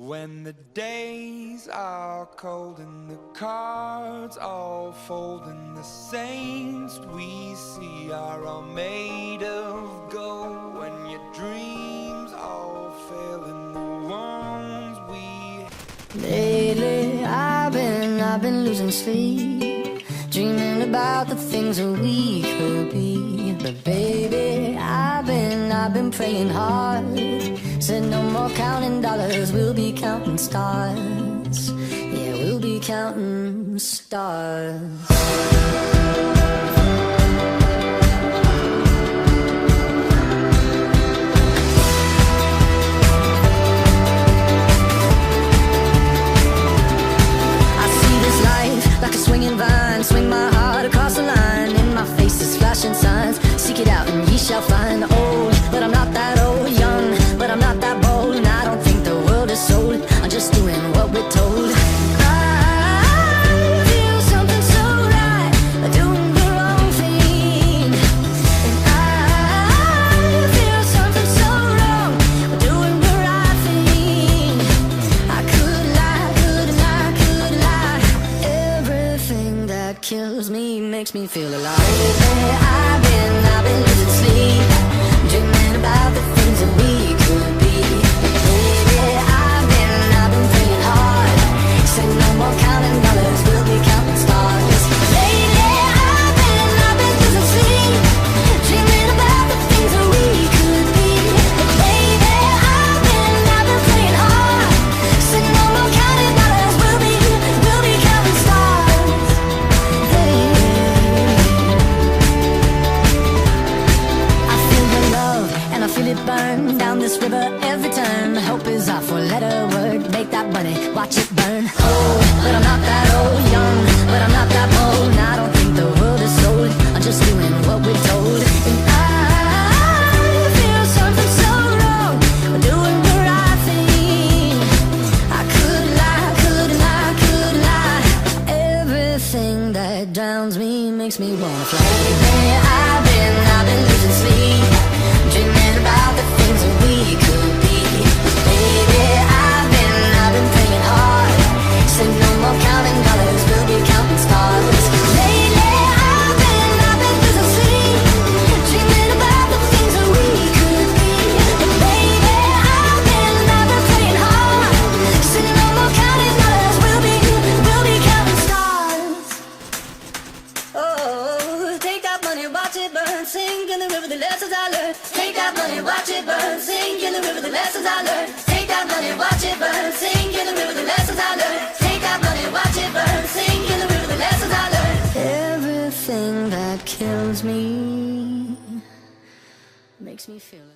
When the days are cold and the cards all fold and the saints we see are all made of gold, when your dreams all fail and the ones we... Lately I've been losing sleep, dreaming about the things that we could be. But baby, I've been praying hard. Said no more counting dollars, we'll be counting stars. Yeah, we'll be counting stars. Swinging vine, swing my heart across the line. In my face is flashing signs. Seek it out and ye shall find. Old, but I'm not that old. Young, but I'm not that bold. And I don't think the world is sold. I'm just doing what we're told. I feel something so right, doing the wrong thing. And I feel something so wrong, doing the right thing. I could lie, could lie, could lie. Everything that kills me makes me feel alive. Lately I've been losing sleep, dreaming about the things that we could be. Lately I've been praying hard. Say no more counting dollars, we'll be counting stars. Lately I've been losing sleep, dreaming about the things that we could be. Lately I've been praying hard. Say no more counting dollars, we'll be counting stars. I feel the love and I feel it burn down this river every turn. Hope is our four-letter word. Make that money, watch it burn. Old, but I'm not that old. Young, but I'm not that bold. And I don't think the world is sold. I'm just doing what we're told. And I feel something so wrong, doing the right thing. I could lie, could lie, could lie. Everything that drowns me makes me wanna fly. Lately I've been losing sleep, dreaming about the things that we could be. Baby, I've been praying hard. Say no more counting dollars, we'll be counting stars. Lately I've been losing sleep, dreaming about the things that we could be. Baby, I've been praying hard. Say no more counting dollars, we'll be counting stars. Oh, take that money, watch it burn, sink in the river, the lessons I learned. Take that money, watch it burn, sink in the river, the lessons I learned. Take that money, watch it burn, sink in the river, the lessons I learned. Take that money, watch it burn, sink in the river, the lessons I learned. Everything that kills me makes me feel